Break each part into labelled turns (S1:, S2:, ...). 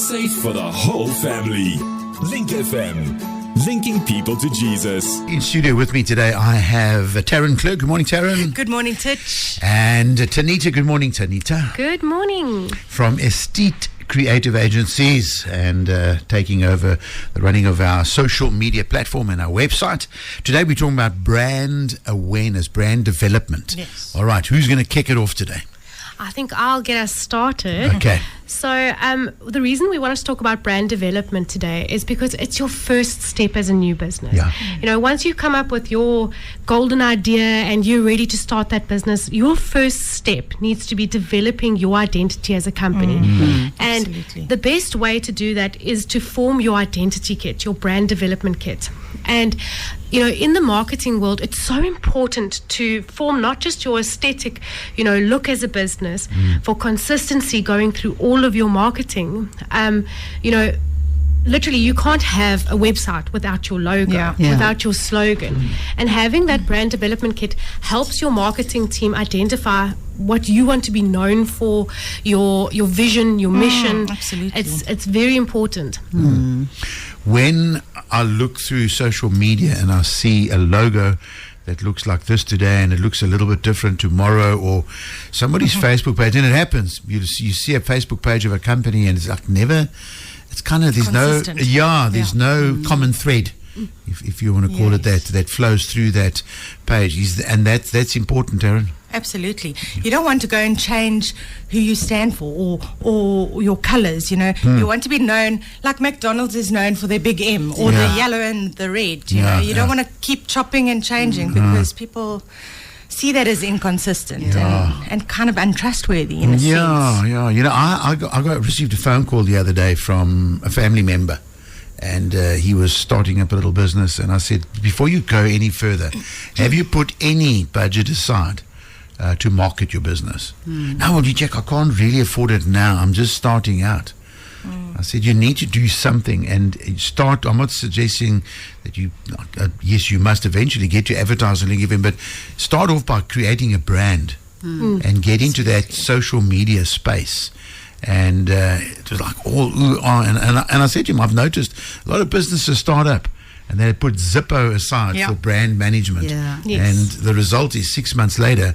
S1: Safe for the whole family. Link FM. Linking people to Jesus.
S2: In studio with me today, I have Taryn Clerk. Good morning, Taryn.
S3: Good morning, Titch.
S2: And Tanita. Good morning, Tanita.
S4: Good morning.
S2: From Aesthete Creative Agencies and taking over the running of our social media platform and our website. Today we're talking about brand awareness, brand development.
S3: Yes.
S2: All right, who's going to kick it off today?
S4: I think I'll get us started.
S2: Okay.
S4: So the reason we want us to talk about brand development today is because it's your first step as a new business.
S2: Yeah.
S4: You know, once you come up with your golden idea and you're ready to start that business, your first step needs to be developing your identity as a company. And
S3: Absolutely.
S4: the best way to do that is to form your identity kit, your brand development kit. And you know, in the marketing world, it's so important to form not just your aesthetic, look as a business, for consistency going through all of your marketing. Literally, you can't have a website without your logo, without your slogan. And having that brand development kit helps your marketing team identify what you want to be known for, your vision, your mission.
S3: Absolutely.
S4: It's very important.
S2: When I look through social media and I see a logo that looks like this today and it looks a little bit different tomorrow, or somebody's Facebook page, and it happens, you see a Facebook page of a company and it's like it's kind of, there's no common thread, if you want to call it that flows through that page. And that's important, Taryn.
S3: Absolutely. You don't want to go and change who you stand for or your colors, You want to be known like McDonald's is known for their big M or the yellow and the red, you know. You don't want to keep chopping and changing because people see that as inconsistent and kind of untrustworthy in a sense.
S2: I received a phone call the other day from a family member, and he was starting up a little business, and I said, before you go any further, have you put any budget aside to market your business? No, well, Jack, I can't really afford it now. I'm just starting out. I said, you need to do something and start. I'm not suggesting that yes, you must eventually get your advertising link even, but start off by creating a brand and get into that social media space. And it was like all and I said to him, I've noticed a lot of businesses start up and they put Zippo aside for brand management. And the result is 6 months later,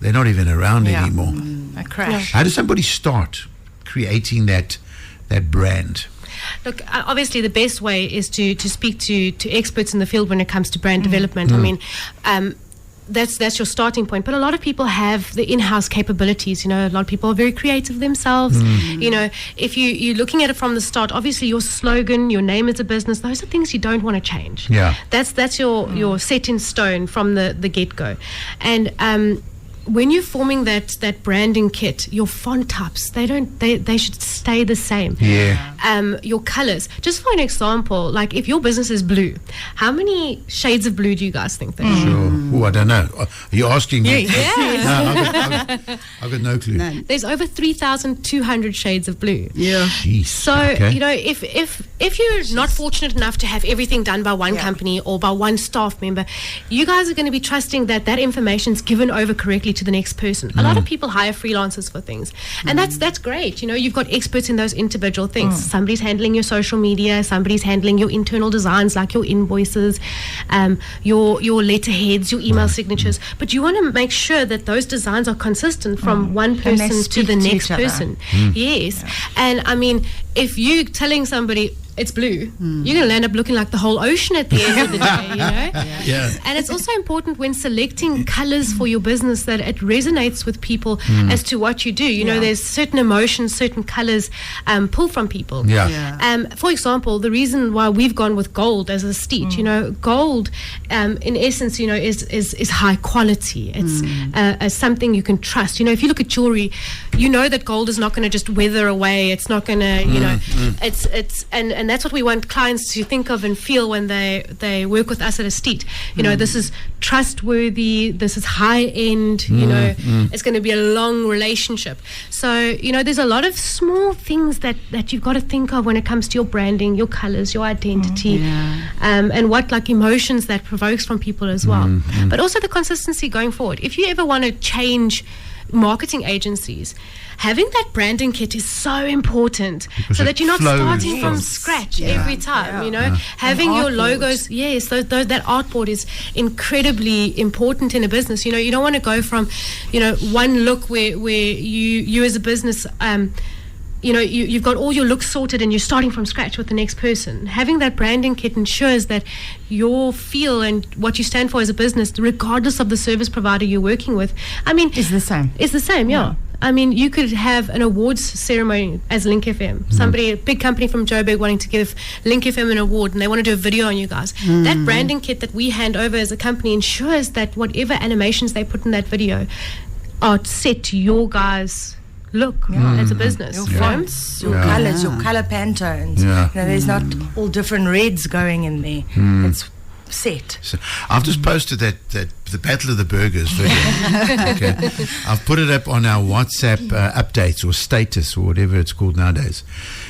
S2: they're not even around anymore.
S3: A crash.
S2: How does somebody start creating that brand?
S4: Look, obviously the best way is to speak to experts in the field when it comes to brand development. I mean, that's your starting point. But a lot of people have the in-house capabilities. A lot of people are very creative themselves. If you're looking at it from the start, obviously your slogan, your name as a business, those are things you don't want to change. That's your set in stone from the get-go. And when you're forming that branding kit, your font types, they should stay the same. Your colors. Just for an example, like if your business is blue, how many shades of blue do you guys think there are?
S2: Sure. Oh, I don't know. Are you asking me? No, I've got no clue.
S4: There's over 3,200 shades of blue.
S2: Jeez.
S4: So, if you're not fortunate enough to have everything done by one company or by one staff member, you guys are going to be trusting that information is given over correctly to the next person. A lot of people hire freelancers for things, and that's great. You've got experts in those individual things. Somebody's handling your social media, somebody's handling your internal designs like your invoices, your letterheads, your email signatures. But you want to make sure that those designs are consistent from one person to the next person. Yes. And I mean, if you're telling somebody it's blue, you're going to end up looking like the whole ocean at the end of the day, And it's also important when selecting colors for your business that it resonates with people as to what you do. There's certain emotions, certain colors pull from people. For example, the reason why we've gone with gold as a Aesthete, gold in essence, is high quality. It's something you can trust. If you look at jewelry, that gold is not going to just wither away. It's not going to, and that's what we want clients to think of and feel when they work with us at Aesthete. This is trustworthy, this is high end, it's going to be a long relationship. So, there's a lot of small things that you've got to think of when it comes to your branding, your colors, your identity, and what emotions that provokes from people as well. But also the consistency going forward. If you ever want to change marketing agencies, having that branding kit is so important,
S2: because
S4: so that you're not
S2: flows
S4: starting from
S2: from-
S4: scratch every time. Having your logos, that artboard is incredibly important in a business. You don't want to go from one look where you as a business you've got all your looks sorted and you're starting from scratch with the next person. Having that branding kit ensures that your feel and what you stand for as a business, regardless of the service provider you're working with,
S3: Is the same.
S4: It's the same, yeah. You could have an awards ceremony as Link FM. Somebody, a big company from Joburg, wanting to give Link FM an award, and they want to do a video on you guys. That branding kit that we hand over as a company ensures that whatever animations they put in that video are set to your guys' look as a business.
S3: Your fonts, your colors, your color pantones. There's not all different reds going in there. It's set.
S2: So I've just posted that the Battle of the Burgers video. Okay. I've put it up on our WhatsApp updates or status or whatever it's called nowadays.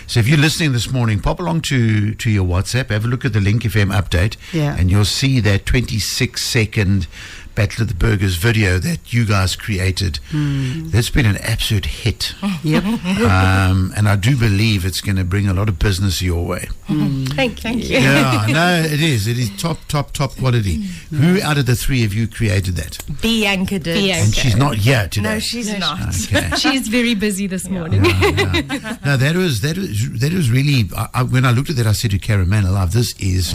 S2: So if you're listening this morning, pop along to your WhatsApp, have a look at the Link FM update, and you'll see that 26-second Battle of the Burgers video that you guys created. That's been an absolute hit. And I do believe it's going to bring a lot of business your way.
S4: Thank you.
S2: Yeah, no, it is. It is top quality. Who out of the three of you created that?
S3: Bianca did.
S2: And she's not here today.
S3: No, she's not.
S2: Okay.
S4: She's very busy this morning.
S2: No, that was really. When I looked at that, I said to Karen, "Man alive, this is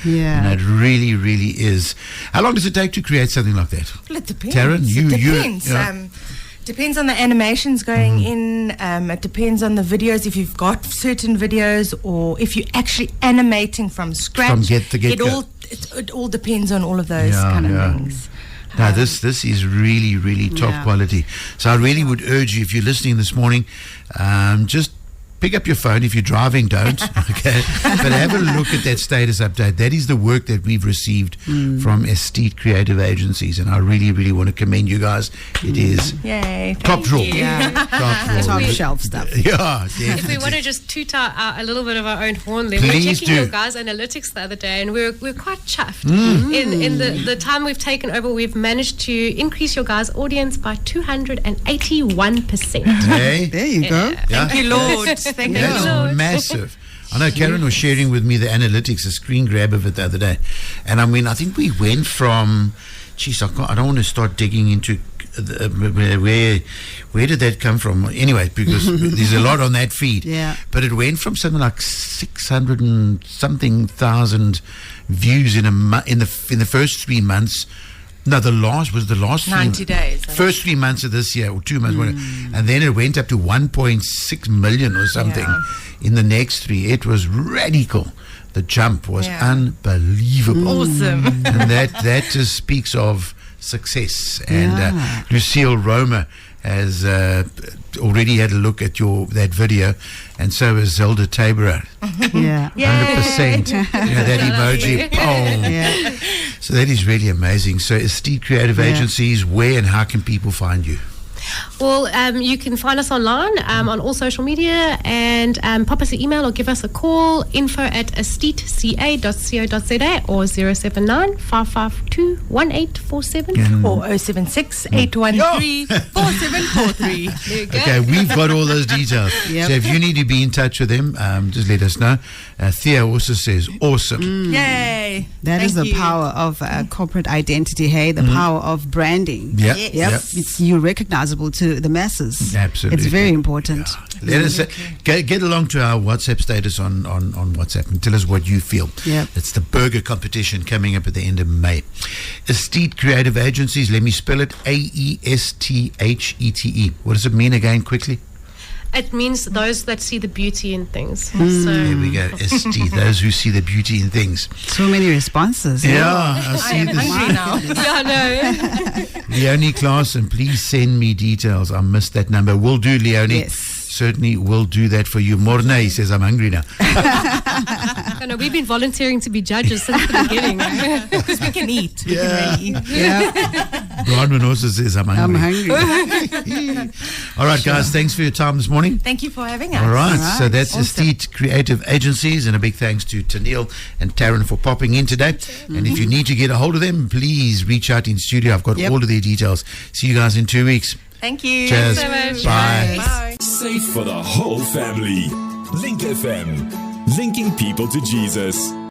S2: it really, really is." How long does it take to create something like that?
S3: Well, it depends.
S2: Taryn,
S3: It depends. Depends on the animations going in. It depends on the videos. If you've got certain videos, or if you're actually animating from scratch,
S2: From get-go.
S3: It all depends on all of those kind of things.
S2: No, this is really, really top quality. So I really would urge you, if you're listening this morning, just pick up your phone. If you're driving, don't. Okay, but have a look at that status update. That is the work that we've received from Aesthete Creative Agencies, and I really, really want to commend you guys. It is top draw.
S5: Top shelf stuff.
S2: Yeah,
S4: If we
S2: definitely.
S4: want to just toot a little bit of our own horn, then
S2: Please
S4: we're checking
S2: do.
S4: your guys' analytics the other day, and we're quite chuffed. In the time we've taken over, we've managed to increase your guys' audience by 281%.
S2: Hey,
S5: There you go.
S3: Thank you, Lord. Thank you,
S2: that's
S3: Lord.
S2: massive. I know Karen was sharing with me the analytics, a screen grab of it the other day, and I mean, I think we went from, I don't want to start digging into where did that come from? Anyway, because there's a lot on that feed.
S5: Yeah.
S2: But it went from something like 600 and something thousand views in the first 3 months. No, the last
S3: 90 days.
S2: First 3 months of this year, or 2 months, whatever. And then it went up to 1.6 million or something in the next 3. It was radical. The jump was unbelievable.
S3: Awesome.
S2: And that just speaks of success. And Lucille Roma has already had a look at that video, and so has Zelda Taberer. 100%. That emoji. Boom. So that is really amazing. So Aesthete Creative Agencies, where and how can people find you?
S4: Well, you can find us online on all social media, and pop us an email or give us a call, info@aestheteca.co.za or 079 552 1847
S3: or 076 813 4743.
S4: There you go.
S2: Okay, we've got all those details.
S5: Yep.
S2: So if you need to be in touch with them, just let us know. Thea also says, awesome.
S3: Yay.
S5: That is the power of corporate identity, hey? The power of branding.
S2: Yeah.
S3: Yes.
S5: Yep. It's you recognizable to the masses.
S2: Absolutely.
S5: It's very important.
S2: Let us get along to our WhatsApp status on WhatsApp and tell us what you feel.
S5: Yep.
S2: It's the burger competition coming up at the end of May. Aesthete Creative Agencies, let me spell it, AESTHETE. What does it mean again, quickly?
S4: It means those that see the beauty in things.
S2: There we go, Aesthete, those who see the beauty in things.
S5: So many responses.
S2: Yeah, I
S3: I
S2: see
S3: am
S2: this.
S3: hungry now.
S2: Leonie Clausen, please send me details. I missed that number. Will do, Leonie.
S5: Yes.
S2: Certainly will do that for you. Morne, he says, I'm hungry now.
S4: I know, we've been volunteering to be judges since the beginning.
S3: Because we can eat. We
S2: Yeah.
S3: can really eat.
S5: Yeah.
S2: Bronwyn also says, I'm
S5: I'm
S2: hungry.
S5: hungry.
S2: All right, guys, thanks for your time this morning.
S3: Thank you for having us.
S2: All right,
S5: All
S2: so
S5: right.
S2: that's
S3: Awesome.
S2: Aesthete Creative Agencies, and a big thanks to Tanil and Taryn for popping in today. And if you need to get a hold of them, please reach out in studio. I've got
S5: Yep.
S2: all of their details. See you guys in 2 weeks.
S3: Thank you.
S2: Cheers.
S4: Thanks so much.
S2: Bye.
S3: Bye.
S1: Safe for the whole family. Link FM. Linking people to Jesus.